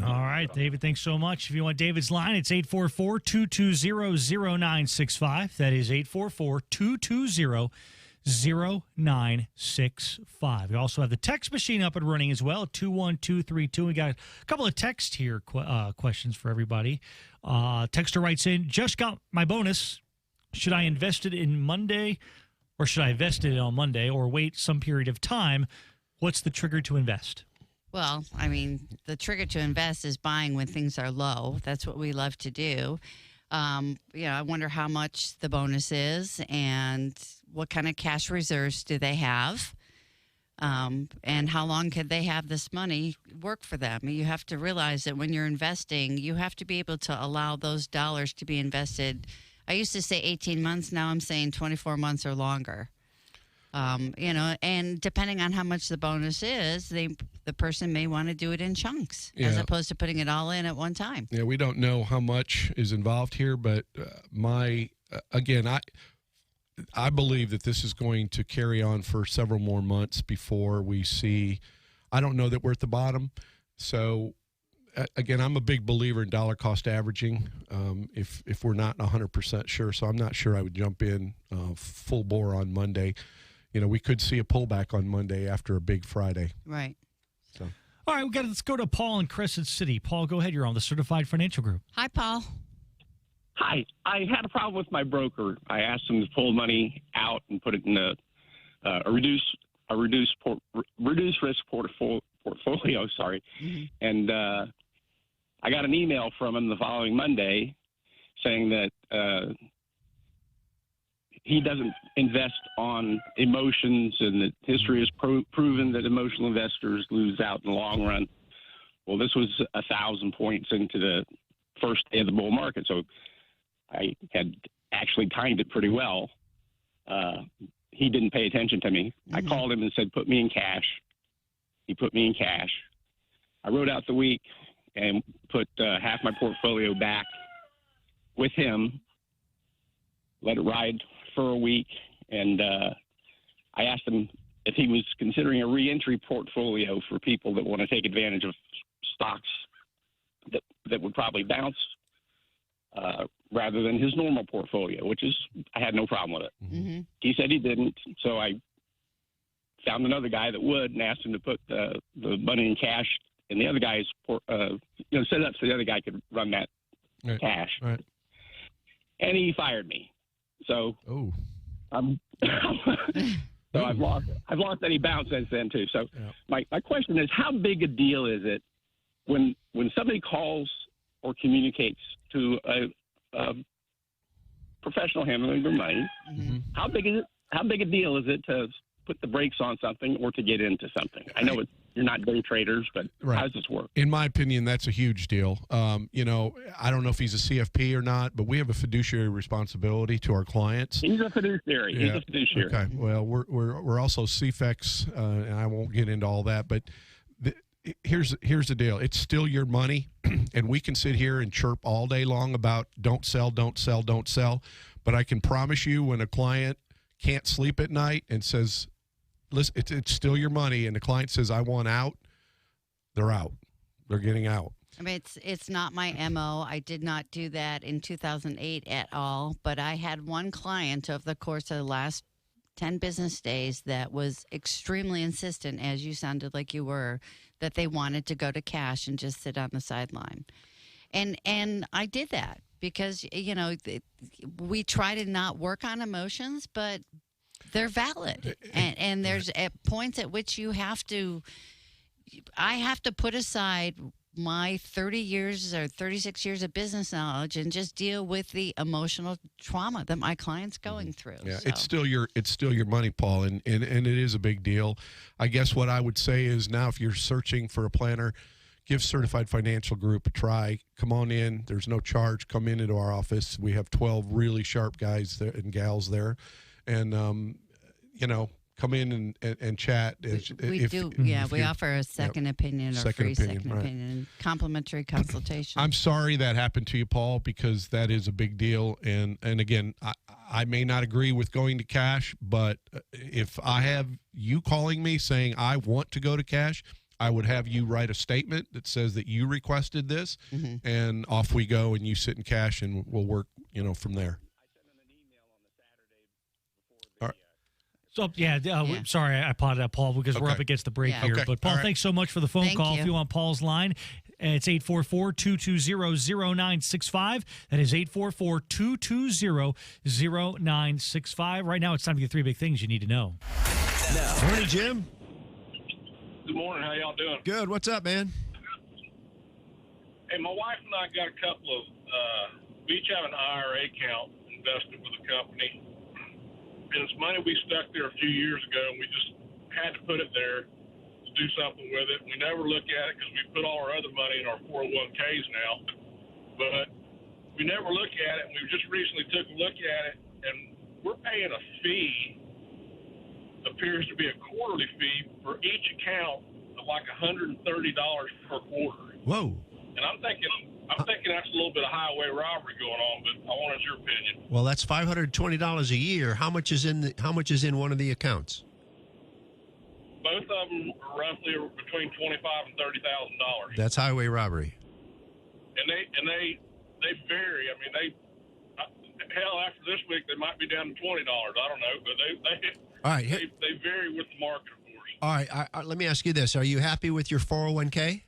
All right, David, thanks so much. If you want David's line, it's 844-220-0965. That is 844-220-0965. We also have the text machine up and running as well, 21232. We got a couple of text here questions for everybody. Texter writes in, just got my bonus. Should I invest it in Monday, or should I invest it on Monday, or wait some period of time? What's the trigger to invest? Well, I mean, the trigger to invest is buying when things are low. That's what we love to do. I wonder how much the bonus is and what kind of cash reserves do they have, and how long could they have this money work for them. You have to realize that when you're investing, you have to be able to allow those dollars to be invested. I used to say 18 months. Now I'm saying 24 months or longer. And depending on how much the bonus is, the person may want to do it in chunks as opposed to putting it all in at one time. Yeah, we don't know how much is involved here, but I believe that this is going to carry on for several more months before we see. I don't know that we're at the bottom. So, again, I'm a big believer in dollar cost averaging. If we're not 100% sure, so I'm not sure I would jump in full bore on Monday. We could see a pullback on Monday after a big Friday. Right. So. All right, let's go to Paul in Crescent City. Paul, go ahead. You're on the Certified Financial Group. Hi, Paul. Hi. I had a problem with my broker. I asked him to pull money out and put it in a reduced risk portfolio. Sorry, and I got an email from him the following Monday saying that he doesn't invest on emotions, and that history has proven that emotional investors lose out in the long run. Well, this was 1,000 points into the first day of the bull market, so I had actually timed it pretty well. He didn't pay attention to me. I called him and said, put me in cash. He put me in cash. I wrote out the week and put half my portfolio back with him, let it ride for a week, and I asked him if he was considering a reentry portfolio for people that want to take advantage of stocks that would probably bounce rather than his normal portfolio, which is, I had no problem with it. He said he didn't, so I found another guy that would and asked him to put the money in cash in the other guy's, set it up so the other guy could run that cash. Right. And he fired me. So, so I've lost any bounce since then too. So my question is, how big a deal is it when somebody calls or communicates to a professional handling their money? How big is it? How big a deal is it to put the brakes on something or to get into something? I know you're not day traders, but how does this work? In my opinion, that's a huge deal. I don't know if he's a CFP or not, but we have a fiduciary responsibility to our clients. He's a fiduciary. Yeah. He's a fiduciary. Okay. Well, we're also CFEX, and I won't get into all that, but here's the deal. It's still your money, and we can sit here and chirp all day long about don't sell, don't sell, don't sell. But I can promise you, when a client can't sleep at night and says, listen, it's still your money, and the client says, I want out, they're out. They're getting out. I mean, it's not my MO. I did not do that in 2008 at all, but I had one client over the course of the last 10 business days that was extremely insistent, as you sounded like you were, that they wanted to go to cash and just sit on the sideline. And I did that because, we try to not work on emotions, but they're valid. And there's at points at which I have to put aside my 30 years or 36 years of business knowledge and just deal with the emotional trauma that my client's going through. Yeah, So. it's still your money, Paul, and it is a big deal. I guess what I would say is now if you're searching for a planner, give Certified Financial Group a try. Come on in. There's no charge. Come into our office. We have 12 really sharp guys there and gals there, and come in and chat. We offer a second opinion or free second opinion, complimentary consultation. I'm sorry that happened to you, Paul, because that is a big deal. And again, I may not agree with going to cash, but if I have you calling me saying I want to go to cash, I would have you write a statement that says that you requested this, and off we go, and you sit in cash, and we'll work, from there. So, sorry, I applauded that, Paul, because we're up against the break here. Okay. But, Paul, thanks so much for the phone call. You. If you want Paul's line, it's 844-220-0965. That is 844-220-0965. Right now, it's time to get 3 big things you need to know. Morning, Jim. Good morning. How y'all doing? Good. What's up, man? Hey, my wife and I got a couple of, we each have an IRA account invested with a company. And it's money we stuck there a few years ago, and we just had to put it there to do something with it. We never look at it because we put all our other money in our 401ks now. But we never look at it, and we just recently took a look at it, and we're paying a fee, appears to be a quarterly fee, for each account of like $130 per quarter. Whoa. And I'm thinking that's a little bit of highway robbery going on, but I wanted your opinion. Well, that's $520 a year. How much is in one of the accounts? Both of them are roughly between $25,000 and $30,000. That's highway robbery. And they vary. I mean, hell, after this week they might be down to $20. I don't know, but they vary with the market, of course. All right. Let me ask you this: are you happy with your 401k?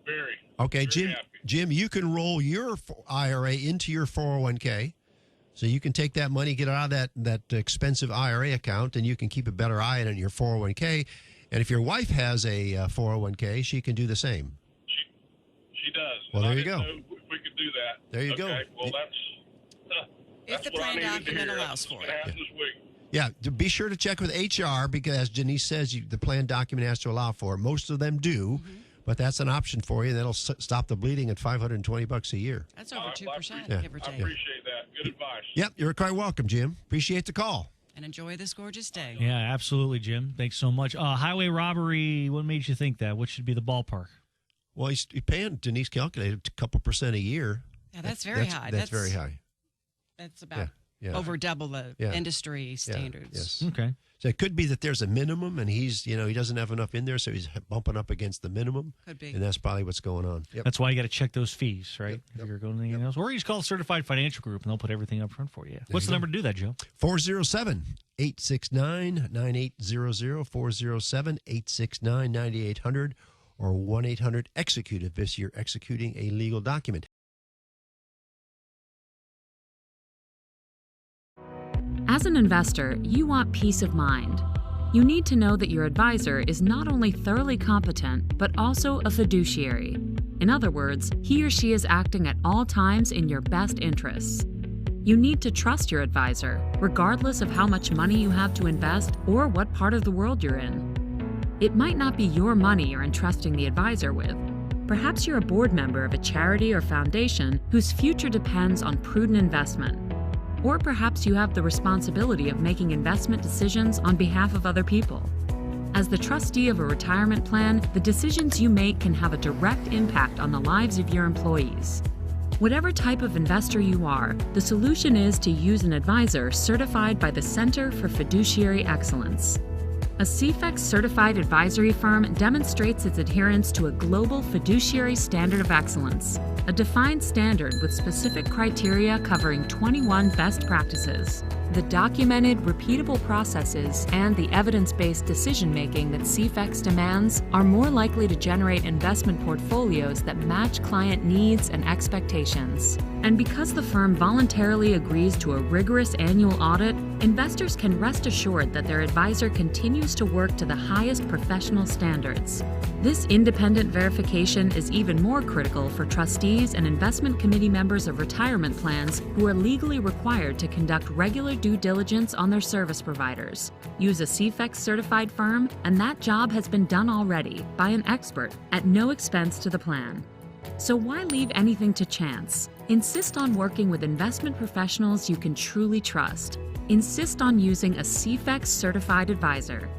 Very. Okay, very Jim, you can roll your IRA into your 401k, so you can take that money, get it out of that expensive IRA account, and you can keep a better eye on your 401k. And if your wife has a 401k, she can do the same. She does. Well, there you go. If we could do that. There you go. Well, that's if the plan document allows for it. This week. Yeah, be sure to check with HR because, as Denise says, the plan document has to allow for it. Most of them do. But that's an option for you. That'll stop the bleeding at $520 a year. That's over 2%, give or take. I appreciate that. Good advice. Yep, you're quite welcome, Jim. Appreciate the call. And enjoy this gorgeous day. Yeah, absolutely, Jim. Thanks so much. Highway robbery, what made you think that? What should be the ballpark? Well, he's paying, Denise calculated, a couple percent a year. Yeah, that's very high. That's very high. That's about over double the industry standards. Yes. Okay. So it could be that there's a minimum, and he's, he doesn't have enough in there, so he's bumping up against the minimum. Could be. And that's probably what's going on. Yep. That's why you got to check those fees, right? Yep. If you're going to anything else. Or you just call Certified Financial Group, and they'll put everything up front for you. What's the number to do that, Joe? 407-869-9800, 407-869-9800, or 1-800-EXECUTE if you're executing a legal document. As an investor, you want peace of mind. You need to know that your advisor is not only thoroughly competent, but also a fiduciary. In other words, he or she is acting at all times in your best interests. You need to trust your advisor, regardless of how much money you have to invest or what part of the world you're in. It might not be your money you're entrusting the advisor with. Perhaps you're a board member of a charity or foundation whose future depends on prudent investment. Or perhaps you have the responsibility of making investment decisions on behalf of other people. As the trustee of a retirement plan, the decisions you make can have a direct impact on the lives of your employees. Whatever type of investor you are, the solution is to use an advisor certified by the Center for Fiduciary Excellence. A CFEX certified advisory firm demonstrates its adherence to a global fiduciary standard of excellence, a defined standard with specific criteria covering 21 best practices. The documented, repeatable processes and the evidence-based decision-making that CFEX demands are more likely to generate investment portfolios that match client needs and expectations. And because the firm voluntarily agrees to a rigorous annual audit, investors can rest assured that their advisor continues to work to the highest professional standards. This independent verification is even more critical for trustees and investment committee members of retirement plans who are legally required to conduct regular due diligence on their service providers. Use a CFEX certified firm, and that job has been done already by an expert at no expense to the plan. So why leave anything to chance? Insist on working with investment professionals you can truly trust. Insist on using a CFEX certified advisor.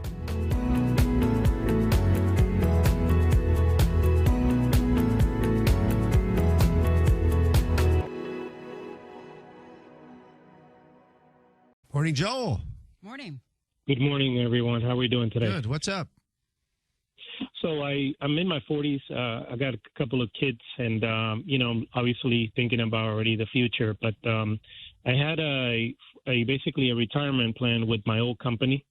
Morning, Joel. Morning. Good morning, everyone. How are we doing today? Good. What's up? So I'm in my 40s. I got a couple of kids, and obviously thinking about already the future. But I had basically a retirement plan with my old company.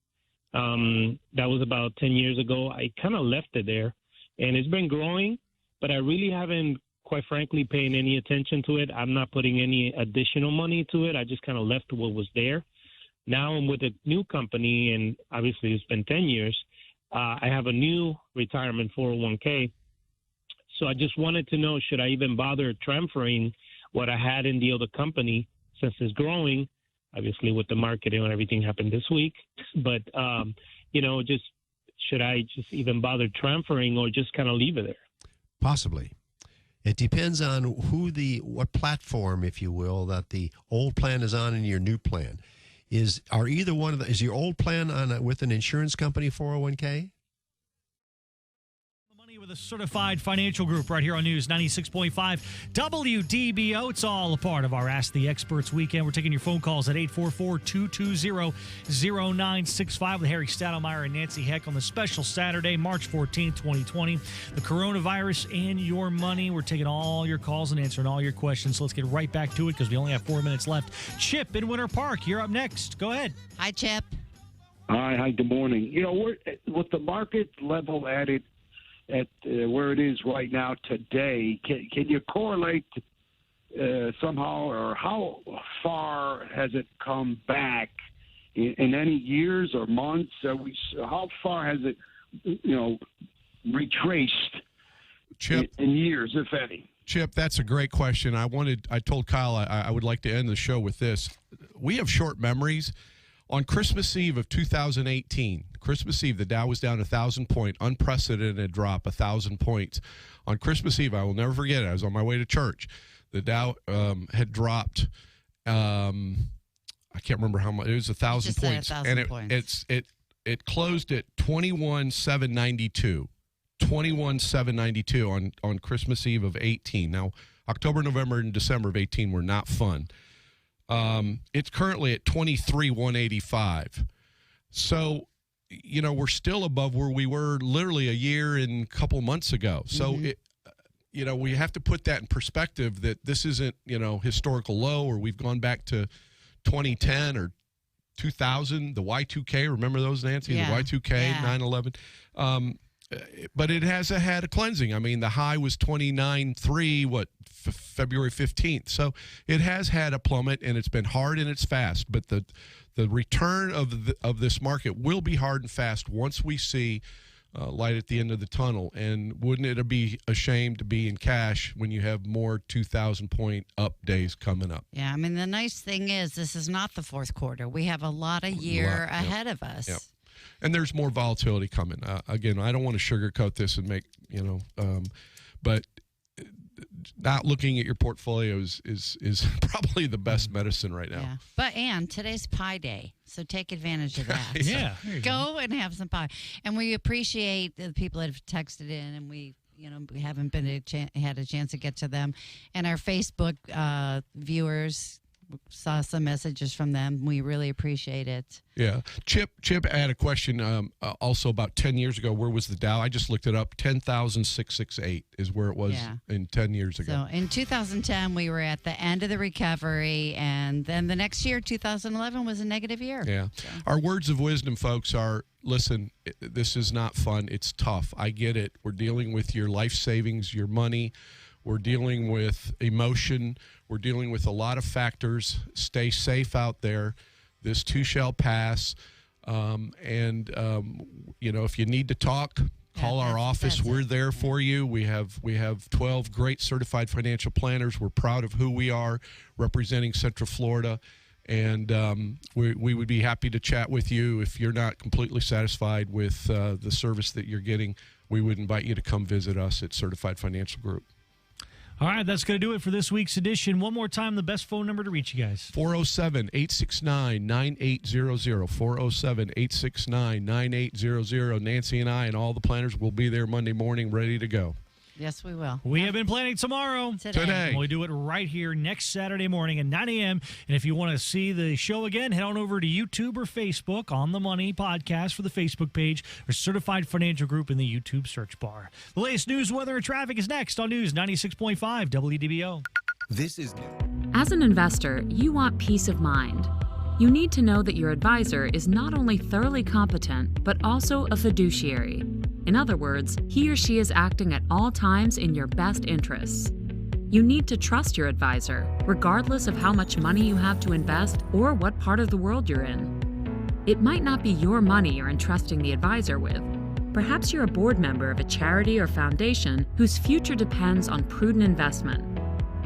That was about 10 years ago. I kind of left it there, and it's been growing, but I really haven't, quite frankly, paying any attention to it. I'm not putting any additional money to it. I just kind of left what was there. Now I'm with a new company, and obviously it's been 10 years. I have a new retirement 401k. So I just wanted to know, should I even bother transferring what I had in the other company since it's growing, obviously with the marketing and everything happened this week. But, just should I just even bother transferring or just kind of leave it there? Possibly. It depends on what platform, if you will, that the old plan is on and your new plan. Is your old plan with an insurance company 401k? With a certified financial group right here on News 96.5 WDBO. It's all a part of our Ask the Experts weekend. We're taking your phone calls at 844-220-0965 with Harry Stadalmeyer and Nancy Hecht on the special Saturday, March 14th, 2020. The coronavirus and your money. We're taking all your calls and answering all your questions. So let's get right back to it because we only have 4 minutes left. Chip in Winter Park, you're up next. Go ahead. Hi, Chip. Hi, good morning. We're with the market level at where it is right now today, can you correlate somehow, or how far has it come back in any years or months? How far has it, retraced, Chip, in years, if any? Chip, that's a great question. I told Kyle I would like to end the show with this. We have short memories. On Christmas Eve of 2018, Christmas Eve, the Dow was down 1,000 points, unprecedented drop, 1,000 points. On Christmas Eve, I will never forget it. I was on my way to church. The Dow had dropped. I can't remember how much. It was 1,000 points, 1,000 points. It closed at 21,792. 21,792 on Christmas Eve of 18. Now, October, November, and December of 18 were not fun. It's currently at 23,185. So, we're still above where we were literally a year and a couple months ago. So, we have to put that in perspective that this isn't, historical low, or we've gone back to 2010 or 2000, the Y2K. Remember those, Nancy? Yeah. The Y2K, 9/11. But it has had a cleansing. I mean, the high was 29.3, February 15th. So it has had a plummet, and it's been hard and it's fast. But the return of this market will be hard and fast once we see light at the end of the tunnel. And wouldn't it be a shame to be in cash when you have more 2,000-point up days coming up? Yeah, I mean, the nice thing is this is not the fourth quarter. We have a lot of year ahead of us. Yep. And there's more volatility coming. Again, I don't want to sugarcoat this and make, but not looking at your portfolios is probably the best medicine right now. Yeah. But, today's Pie Day, so take advantage of that. Yeah. Go and have some pie. And we appreciate the people that have texted in, and we haven't had a chance to get to them. And our Facebook viewers, saw some messages from them. We really appreciate it. Yeah. Chip had a question also about 10 years ago. Where was the Dow? I just looked it up. 10,668 is where it was in 10 years ago. So in 2010, we were at the end of the recovery, and then the next year, 2011, was a negative year. Yeah. So. Our words of wisdom, folks, are, listen, this is not fun. It's tough. I get it. We're dealing with your life savings, your money. We're dealing with emotion. We're dealing with a lot of factors. Stay safe out there. This too shall pass. If you need to talk, call our office. We're there for you. We have 12 great certified financial planners. We're proud of who we are, representing Central Florida. And we would be happy to chat with you. If you're not completely satisfied with the service that you're getting, we would invite you to come visit us at Certified Financial Group. All right, that's going to do it for this week's edition. One more time, the best phone number to reach you guys. 407-869-9800. 407-869-9800. Nancy and I and all the planners will be there Monday morning ready to go. Yes, we will. We have been planning tomorrow. Today. We do it right here next Saturday morning at 9 a.m. And if you want to see the show again, head on over to YouTube or Facebook on the Money Podcast for the Facebook page or Certified Financial Group in the YouTube search bar. The latest news, weather, and traffic is next on News 96.5 WDBO. This is As an investor, you want peace of mind. You need to know that your advisor is not only thoroughly competent, but also a fiduciary. In other words, he or she is acting at all times in your best interests. You need to trust your advisor, regardless of how much money you have to invest or what part of the world you're in. It might not be your money you're entrusting the advisor with. Perhaps you're a board member of a charity or foundation whose future depends on prudent investment.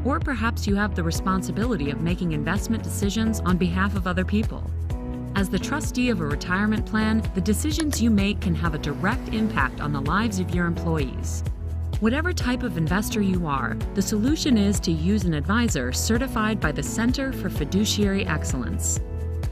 Or perhaps you have the responsibility of making investment decisions on behalf of other people. As the trustee of a retirement plan, the decisions you make can have a direct impact on the lives of your employees. Whatever type of investor you are, the solution is to use an advisor certified by the Center for Fiduciary Excellence.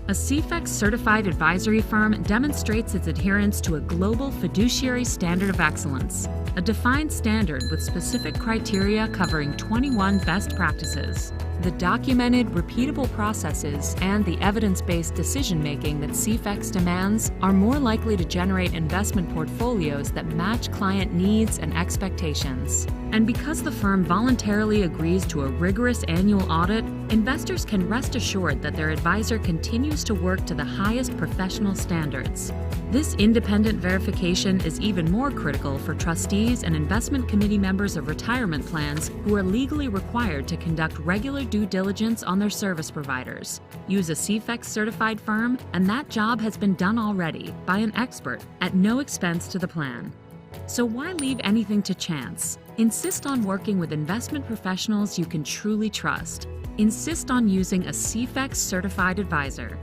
A CFEX certified advisory firm demonstrates its adherence to a global fiduciary standard of excellence, a defined standard with specific criteria covering 21 best practices. The documented, repeatable processes and the evidence-based decision-making that CFEX demands are more likely to generate investment portfolios that match client needs and expectations. And because the firm voluntarily agrees to a rigorous annual audit, investors can rest assured that their advisor continues to work to the highest professional standards. This independent verification is even more critical for trustees and investment committee members of retirement plans who are legally required to conduct regular due diligence on their service providers. Use a CFEX certified firm, and that job has been done already by an expert at no expense to the plan. So why leave anything to chance? Insist on working with investment professionals you can truly trust. Insist on using a CFEX certified advisor.